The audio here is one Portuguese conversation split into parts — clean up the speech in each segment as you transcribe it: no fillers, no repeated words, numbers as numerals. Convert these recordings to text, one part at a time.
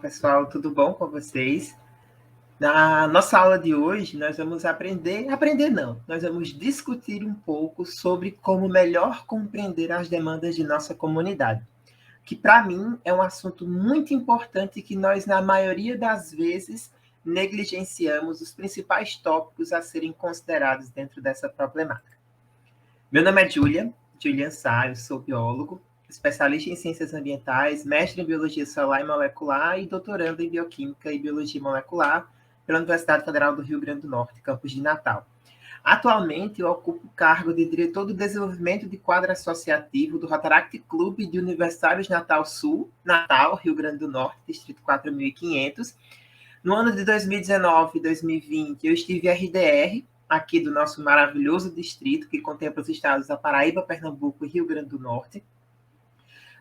pessoal, tudo bom com vocês? Na nossa aula de hoje, nós vamos nós vamos discutir um pouco sobre como melhor compreender as demandas de nossa comunidade, que para mim é um assunto muito importante que nós, na maioria das vezes, negligenciamos os principais tópicos a serem considerados dentro dessa problemática. Meu nome é Julian Sá, eu sou biólogo, especialista em ciências ambientais, mestre em biologia celular e molecular e doutorando em bioquímica e biologia molecular pela Universidade Federal do Rio Grande do Norte, campus de Natal. Atualmente, eu ocupo o cargo de diretor do desenvolvimento de quadro associativo do Rotaract Clube de Universitários Natal Sul, Natal, Rio Grande do Norte, distrito 4500. No ano de 2019 e 2020, eu estive RDR, aqui do nosso maravilhoso distrito, que contempla os estados da Paraíba, Pernambuco e Rio Grande do Norte.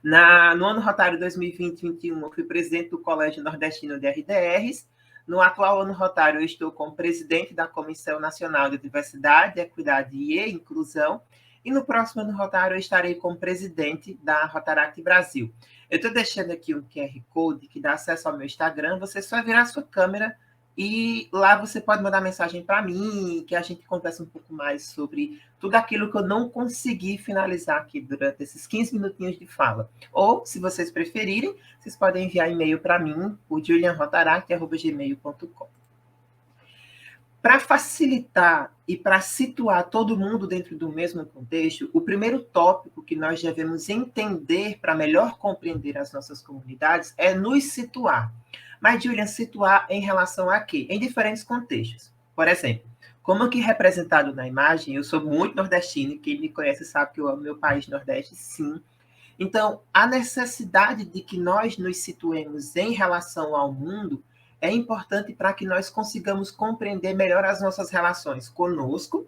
No ano rotário 2020-21, eu fui presidente do Colégio Nordestino de RDRs. No atual ano rotário, eu estou como presidente da Comissão Nacional de Diversidade, Equidade e Inclusão. E no próximo ano rotário, eu estarei como presidente da Rotaract Brasil. Eu estou deixando aqui um QR Code que dá acesso ao meu Instagram. Você só virar a sua câmera e lá você pode mandar mensagem para mim, que a gente conversa um pouco mais sobre tudo aquilo que eu não consegui finalizar aqui durante esses 15 minutinhos de fala. Ou, se vocês preferirem, vocês podem enviar e-mail para mim, o julianrotaract@gmail.com. Para facilitar e para situar todo mundo dentro do mesmo contexto, o primeiro tópico que nós devemos entender para melhor compreender as nossas comunidades é nos situar. Mas, Julian, situar em relação a quê? Em diferentes contextos. Por exemplo, como aqui representado na imagem, eu sou muito nordestino, quem me conhece sabe que eu amo meu país Nordeste, sim. Então, a necessidade de que nós nos situemos em relação ao mundo é importante para que nós consigamos compreender melhor as nossas relações conosco,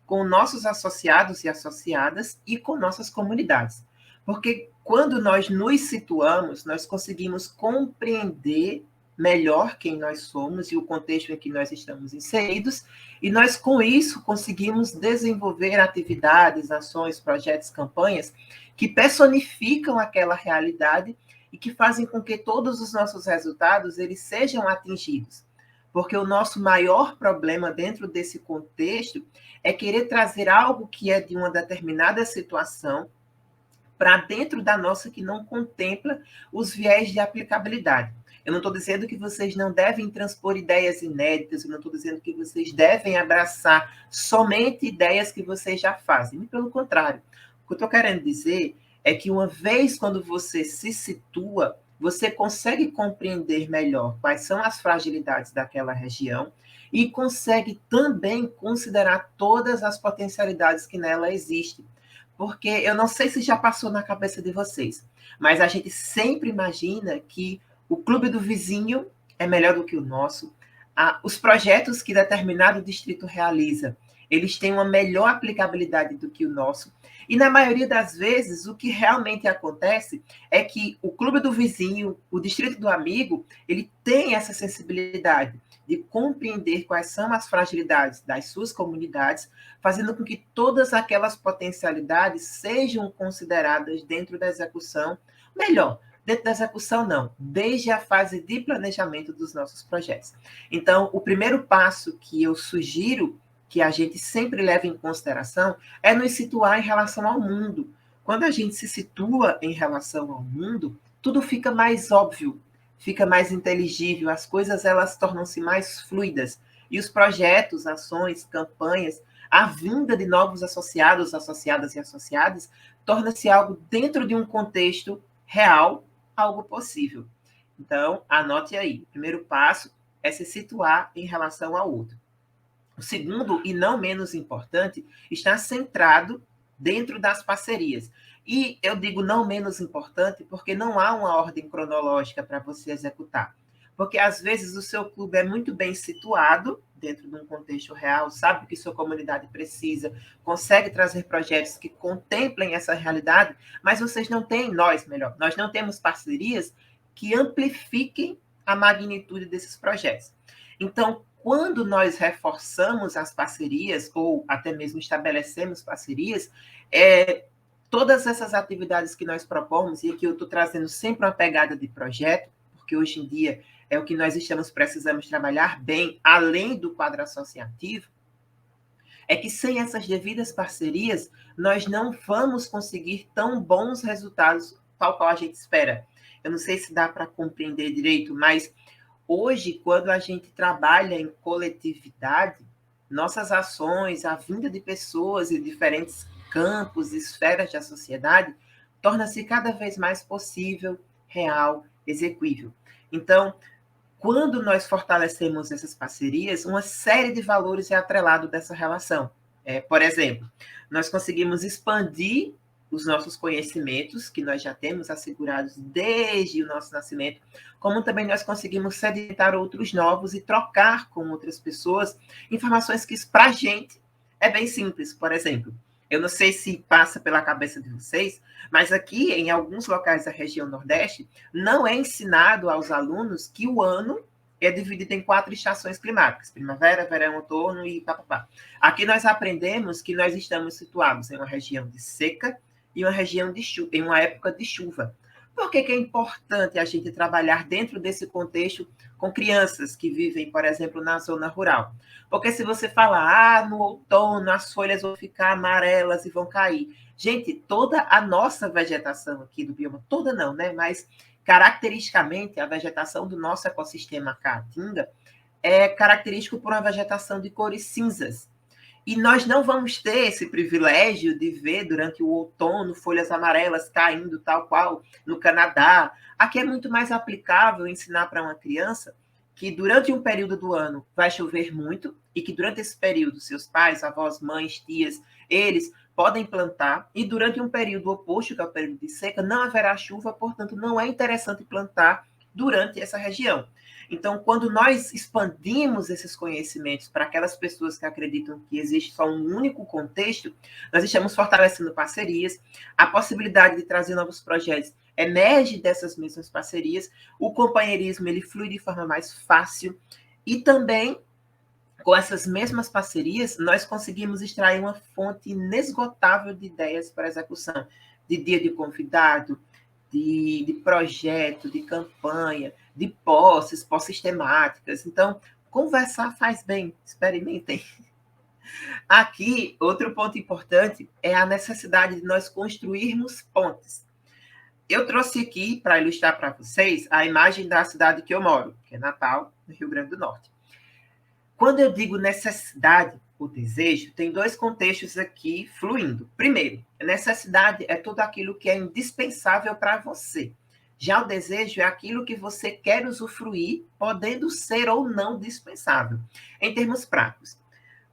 com nossos associados e associadas e com nossas comunidades. Porque quando nós nos situamos, nós conseguimos compreender melhor quem nós somos e o contexto em que nós estamos inseridos, e nós, com isso, conseguimos desenvolver atividades, ações, projetos, campanhas que personificam aquela realidade e que fazem com que todos os nossos resultados eles sejam atingidos. Porque o nosso maior problema dentro desse contexto é querer trazer algo que é de uma determinada situação para dentro da nossa que não contempla os viés de aplicabilidade. Eu não estou dizendo que vocês não devem transpor ideias inéditas, eu não estou dizendo que vocês devem abraçar somente ideias que vocês já fazem. Pelo contrário, o que eu estou querendo dizer é que uma vez quando você se situa, você consegue compreender melhor quais são as fragilidades daquela região e consegue também considerar todas as potencialidades que nela existem. Porque eu não sei se já passou na cabeça de vocês, mas a gente sempre imagina que o clube do vizinho é melhor do que o nosso. Os projetos que determinado distrito realiza, eles têm uma melhor aplicabilidade do que o nosso. E na maioria das vezes, o que realmente acontece é que o clube do vizinho, o distrito do amigo, ele tem essa sensibilidade de compreender quais são as fragilidades das suas comunidades, fazendo com que todas aquelas potencialidades sejam consideradas dentro da execução. Melhor, dentro da execução não, desde a fase de planejamento dos nossos projetos. Então, o primeiro passo que eu sugiro que a gente sempre leve em consideração é nos situar em relação ao mundo. Quando a gente se situa em relação ao mundo, tudo fica mais óbvio, fica mais inteligível, as coisas elas tornam-se mais fluidas. E os projetos, ações, campanhas, a vinda de novos associados, associadas e associadas, torna-se algo dentro de um contexto real, algo possível. Então, anote aí. O primeiro passo é se situar em relação ao outro. O segundo, e não menos importante, está centrado dentro das parcerias. E eu digo não menos importante porque não há uma ordem cronológica para você executar. Porque, às vezes, o seu clube é muito bem situado dentro de um contexto real, sabe o que sua comunidade precisa, consegue trazer projetos que contemplem essa realidade, mas vocês não têm, nós não temos parcerias que amplifiquem a magnitude desses projetos. Então, quando nós reforçamos as parcerias, ou até mesmo estabelecemos parcerias, todas essas atividades que nós propomos, e aqui eu estou trazendo sempre uma pegada de projeto, porque porque hoje em dia é o que nós precisamos trabalhar bem, além do quadro associativo, é que sem essas devidas parcerias, nós não vamos conseguir tão bons resultados tal qual a gente espera. Eu não sei se dá para compreender direito, mas hoje, quando a gente trabalha em coletividade, nossas ações, a vinda de pessoas em diferentes campos, esferas da sociedade, torna-se cada vez mais possível, real, execuível. Então, quando nós fortalecemos essas parcerias, uma série de valores é atrelado dessa relação. Por exemplo, nós conseguimos expandir os nossos conhecimentos, que nós já temos assegurados desde o nosso nascimento, como também nós conseguimos sedimentar outros novos e trocar com outras pessoas informações que, para a gente, é bem simples. Por exemplo, eu não sei se passa pela cabeça de vocês, mas aqui, em alguns locais da região Nordeste, não é ensinado aos alunos que o ano é dividido em 4 estações climáticas: primavera, verão, outono e papapá. Aqui nós aprendemos que nós estamos situados em uma região de seca e uma região de chuva, em uma época de chuva. Por que é importante a gente trabalhar dentro desse contexto com crianças que vivem, por exemplo, na zona rural? Porque se você falar, no outono as folhas vão ficar amarelas e vão cair. Gente, toda a nossa vegetação aqui do bioma, toda não, né? Mas caracteristicamente, a vegetação do nosso ecossistema caatinga é característico por uma vegetação de cores cinzas. E nós não vamos ter esse privilégio de ver durante o outono folhas amarelas caindo, tal qual no Canadá. Aqui é muito mais aplicável ensinar para uma criança que durante um período do ano vai chover muito e que durante esse período seus pais, avós, mães, tias, eles podem plantar, e durante um período oposto, que é o período de seca, não haverá chuva, portanto, não é interessante plantar durante essa região. Então, quando nós expandimos esses conhecimentos para aquelas pessoas que acreditam que existe só um único contexto, nós estamos fortalecendo parcerias, a possibilidade de trazer novos projetos emerge dessas mesmas parcerias, o companheirismo ele flui de forma mais fácil, e também, com essas mesmas parcerias, nós conseguimos extrair uma fonte inesgotável de ideias para execução, de dia de convidado, de projeto, de campanha, de posses temáticas. Então, conversar faz bem, experimentem. Aqui, outro ponto importante é a necessidade de nós construirmos pontes. Eu trouxe aqui, para ilustrar para vocês, a imagem da cidade que eu moro, que é Natal, no Rio Grande do Norte. Quando eu digo necessidade, o desejo, tem 2 contextos aqui fluindo. Primeiro, a necessidade é tudo aquilo que é indispensável para você. Já o desejo é aquilo que você quer usufruir, podendo ser ou não dispensável. Em termos práticos,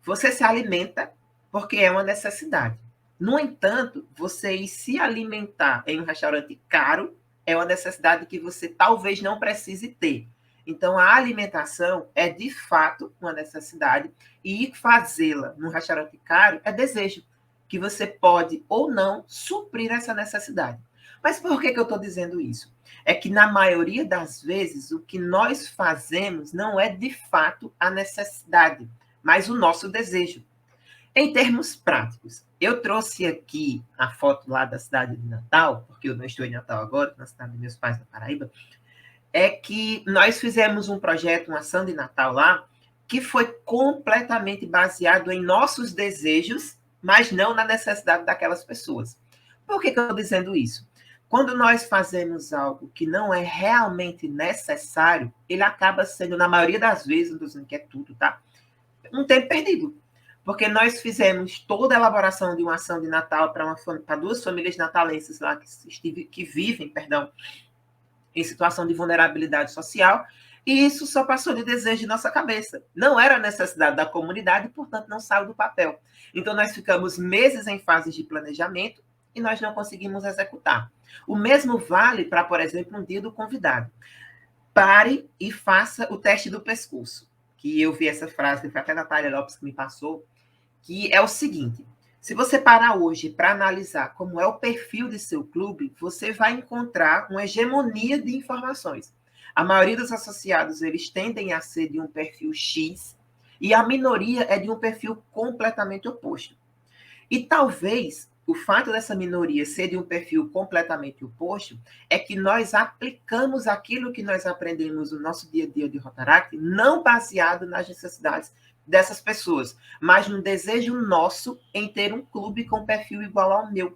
você se alimenta porque é uma necessidade. No entanto, você ir se alimentar em um restaurante caro é uma necessidade que você talvez não precise ter. Então, a alimentação é, de fato, uma necessidade, e fazê-la num restaurante caro é desejo, que você pode ou não suprir essa necessidade. Mas por que eu estou dizendo isso? É que, na maioria das vezes, o que nós fazemos não é, de fato, a necessidade, mas o nosso desejo. Em termos práticos, eu trouxe aqui a foto lá da cidade de Natal, porque eu não estou em Natal agora, na cidade dos meus pais, na Paraíba, é que nós fizemos um projeto, uma ação de Natal lá, que foi completamente baseado em nossos desejos, mas não na necessidade daquelas pessoas. Por que eu estou dizendo isso? Quando nós fazemos algo que não é realmente necessário, ele acaba sendo, na maioria das vezes, não estou dizendo que é tudo, tá? Um tempo perdido. Porque nós fizemos toda a elaboração de uma ação de Natal para 2 famílias natalenses lá que vivem, em situação de vulnerabilidade social, e isso só passou de desejo de nossa cabeça. Não era necessidade da comunidade, portanto, não saiu do papel. Então, nós ficamos meses em fases de planejamento e nós não conseguimos executar. O mesmo vale para, por exemplo, um dia do convidado. Pare e faça o teste do pescoço. Que eu vi essa frase, foi até a Natália Lopes que me passou, que é o seguinte: se você parar hoje para analisar como é o perfil de seu clube, você vai encontrar uma hegemonia de informações. A maioria dos associados, eles tendem a ser de um perfil X, e a minoria é de um perfil completamente oposto. E talvez o fato dessa minoria ser de um perfil completamente oposto é que nós aplicamos aquilo que nós aprendemos no nosso dia a dia de Rotaract, não baseado nas necessidades dessas pessoas, mas no desejo nosso em ter um clube com perfil igual ao meu.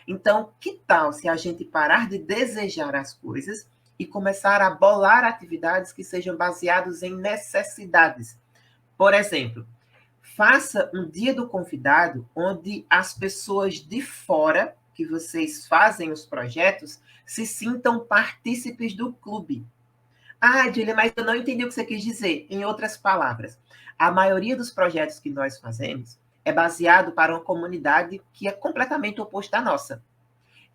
Então, que tal se a gente parar de desejar as coisas e começar a bolar atividades que sejam baseadas em necessidades? Por exemplo, faça um dia do convidado onde as pessoas de fora que vocês fazem os projetos se sintam partícipes do clube. Ah, Julia, mas eu não entendi o que você quis dizer. Em outras palavras, a maioria dos projetos que nós fazemos é baseado para uma comunidade que é completamente oposta à nossa.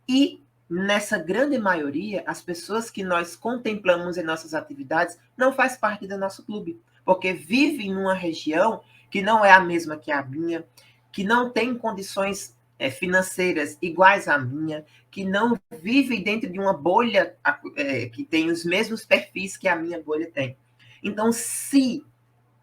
E, nessa grande maioria, as pessoas que nós contemplamos em nossas atividades não faz parte do nosso clube, porque vivem numa região que não é a mesma que a minha, que não tem condições financeiras iguais à minha, que não vivem dentro de uma bolha que tem os mesmos perfis que a minha bolha tem. Então, se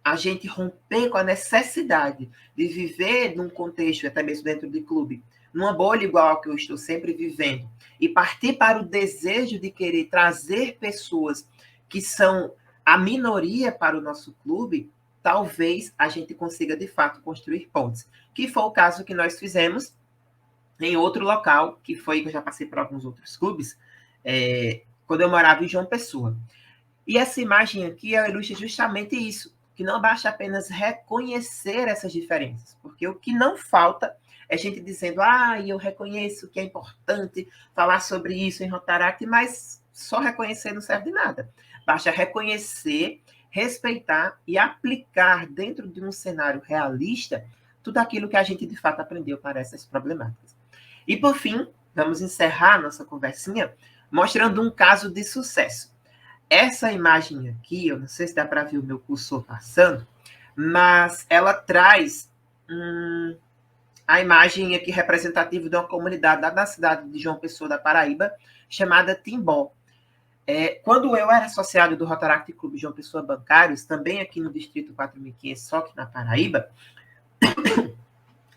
a gente romper com a necessidade de viver num contexto, até mesmo dentro de clube, numa bolha igual ao que eu estou sempre vivendo, e partir para o desejo de querer trazer pessoas que são a minoria para o nosso clube, talvez a gente consiga, de fato, construir pontes. Que foi o caso que nós fizemos em outro local, que foi que eu já passei por alguns outros clubes, quando eu morava em João Pessoa. E essa imagem aqui ilustra justamente isso, que não basta apenas reconhecer essas diferenças, porque o que não falta é gente dizendo, eu reconheço que é importante falar sobre isso em Rotaract, mas só reconhecer não serve de nada. Basta reconhecer, respeitar e aplicar dentro de um cenário realista tudo aquilo que a gente de fato aprendeu para essas problemáticas. E por fim, vamos encerrar nossa conversinha mostrando um caso de sucesso. Essa imagem aqui, eu não sei se dá para ver o meu cursor passando, mas ela traz a imagem aqui representativa de uma comunidade lá da cidade de João Pessoa, da Paraíba, chamada Timbó. Quando eu era associado do Rotaract Clube João Pessoa Bancários, também aqui no Distrito 4.500, só que na Paraíba,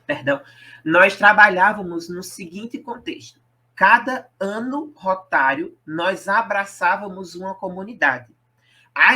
perdão, nós trabalhávamos no seguinte contexto. Cada ano rotário, nós abraçávamos uma comunidade.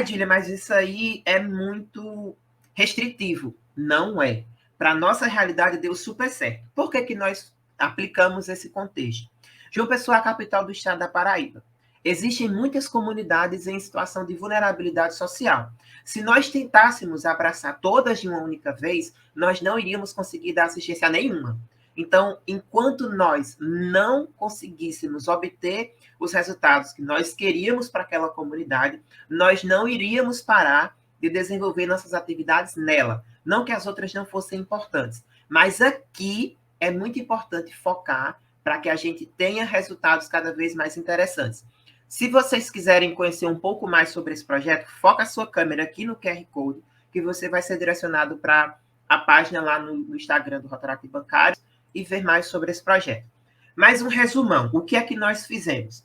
Julia, mas isso aí é muito restritivo. Não é. Para a nossa realidade, deu super certo. Por que nós aplicamos esse contexto? João Pessoa é a capital do estado da Paraíba. Existem muitas comunidades em situação de vulnerabilidade social. Se nós tentássemos abraçar todas de uma única vez, nós não iríamos conseguir dar assistência nenhuma. Então, enquanto nós não conseguíssemos obter os resultados que nós queríamos para aquela comunidade, nós não iríamos parar de desenvolver nossas atividades nela. Não que as outras não fossem importantes, mas aqui é muito importante focar para que a gente tenha resultados cada vez mais interessantes. Se vocês quiserem conhecer um pouco mais sobre esse projeto, foca a sua câmera aqui no QR Code, que você vai ser direcionado para a página lá no Instagram do Rotaract Bancários e ver mais sobre esse projeto. Mais um resumão. O que é que nós fizemos?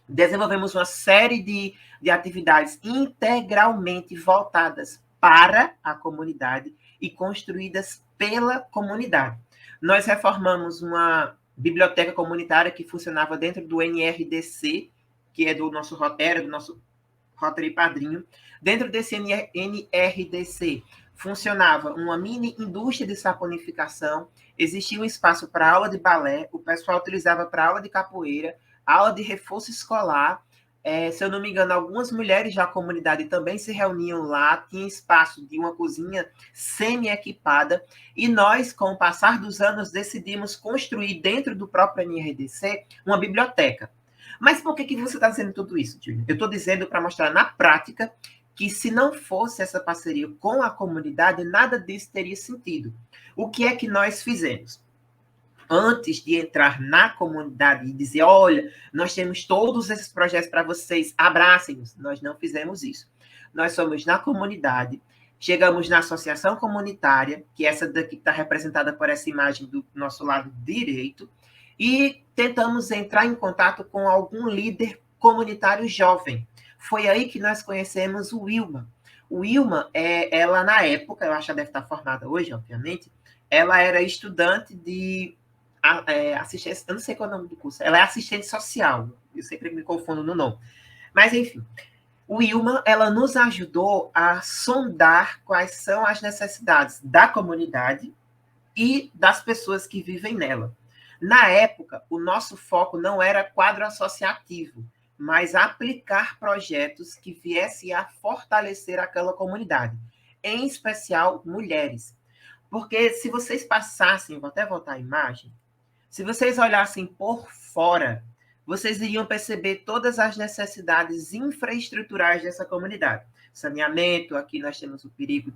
Desenvolvemos uma série de atividades integralmente voltadas para a comunidade e construídas pela comunidade. Nós reformamos uma biblioteca comunitária que funcionava dentro do NRDC, que é do nosso Rotary Padrinho. Dentro desse NRDC funcionava uma mini indústria de saponificação, existia um espaço para aula de balé, o pessoal utilizava para aula de capoeira, aula de reforço escolar. Se eu não me engano, algumas mulheres da comunidade também se reuniam lá, tinha espaço de uma cozinha semi-equipada, e nós, com o passar dos anos, decidimos construir dentro do próprio NRDC uma biblioteca. Mas por que você está dizendo tudo isso, Júlia? Eu estou dizendo para mostrar na prática que se não fosse essa parceria com a comunidade, nada disso teria sentido. O que é que nós fizemos? Antes de entrar na comunidade e dizer, olha, nós temos todos esses projetos para vocês, abracem-nos. Nós não fizemos isso. Nós fomos na comunidade, chegamos na associação comunitária, que é essa daqui está representada por essa imagem do nosso lado direito, e tentamos entrar em contato com algum líder comunitário jovem. Foi aí que nós conhecemos o Wilma. O Wilma, ela na época, eu acho que ela deve estar formada hoje, obviamente, ela era estudante de assistência, eu não sei qual é o nome do curso, ela é assistente social, eu sempre me confundo no nome. Mas, enfim, o Wilma, ela nos ajudou a sondar quais são as necessidades da comunidade e das pessoas que vivem nela. Na época, o nosso foco não era quadro associativo, mas aplicar projetos que viessem a fortalecer aquela comunidade, em especial mulheres. Porque se vocês passassem, vou até voltar a imagem, se vocês olhassem por fora, vocês iriam perceber todas as necessidades infraestruturais dessa comunidade. Saneamento, aqui nós temos o perigo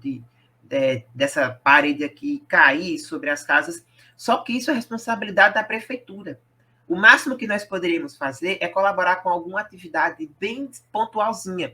dessa parede aqui cair sobre as casas, só que isso é responsabilidade da prefeitura. O máximo que nós poderíamos fazer é colaborar com alguma atividade bem pontualzinha.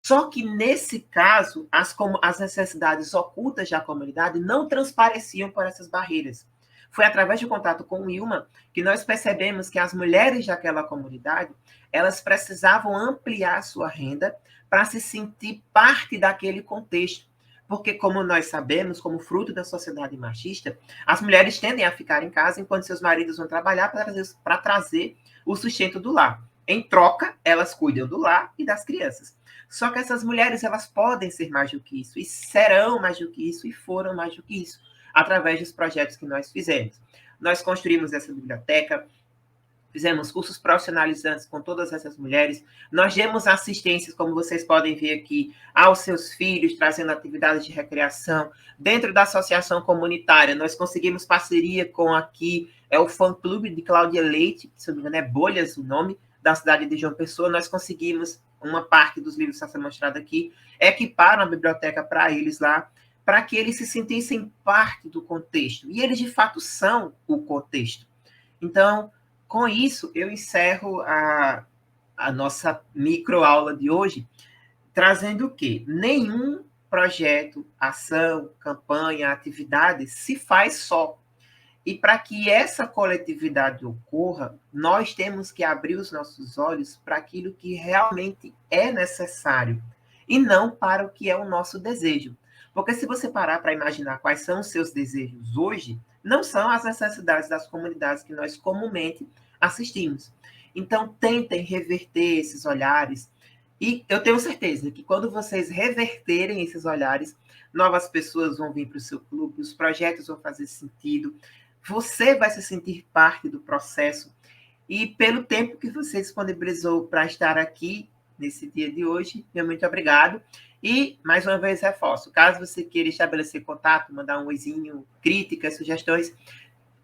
Só que, nesse caso, as necessidades ocultas da comunidade não transpareciam por essas barreiras. Foi através de contato com o Wilma que nós percebemos que as mulheres daquela comunidade, elas precisavam ampliar sua renda para se sentir parte daquele contexto. Porque, como nós sabemos, como fruto da sociedade machista, as mulheres tendem a ficar em casa enquanto seus maridos vão trabalhar para trazer o sustento do lar. Em troca, elas cuidam do lar e das crianças. Só que essas mulheres, elas podem ser mais do que isso, e serão mais do que isso, e foram mais do que isso, através dos projetos que nós fizemos. Nós construímos essa biblioteca, fizemos cursos profissionalizantes com todas essas mulheres, nós demos assistências, como vocês podem ver aqui, aos seus filhos, trazendo atividades de recreação. Dentro da associação comunitária, nós conseguimos parceria com aqui, o fã-clube de Cláudia Leite, que se não me engano é Bolhas o nome, da cidade de João Pessoa. Nós conseguimos uma parte dos livros que está sendo mostrado aqui, equiparam a biblioteca para eles lá, para que eles se sentissem parte do contexto. E eles, de fato, são o contexto. Então, com isso, eu encerro a nossa microaula de hoje, trazendo o quê? Nenhum projeto, ação, campanha, atividade se faz só. E para que essa coletividade ocorra, nós temos que abrir os nossos olhos para aquilo que realmente é necessário e não para o que é o nosso desejo. Porque se você parar para imaginar quais são os seus desejos hoje, não são as necessidades das comunidades que nós comumente assistimos. Então, tentem reverter esses olhares. E eu tenho certeza que quando vocês reverterem esses olhares, novas pessoas vão vir para o seu clube, os projetos vão fazer sentido, você vai se sentir parte do processo. E pelo tempo que você disponibilizou para estar aqui nesse dia de hoje, meu muito obrigado. E, mais uma vez, reforço, caso você queira estabelecer contato, mandar um oizinho, críticas, sugestões,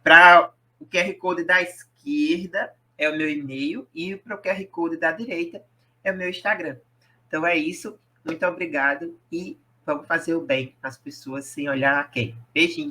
para o QR Code da esquerda é o meu e-mail e para o QR Code da direita é o meu Instagram. Então é isso, muito obrigado e vamos fazer o bem às pessoas sem olhar a quem. Beijinho.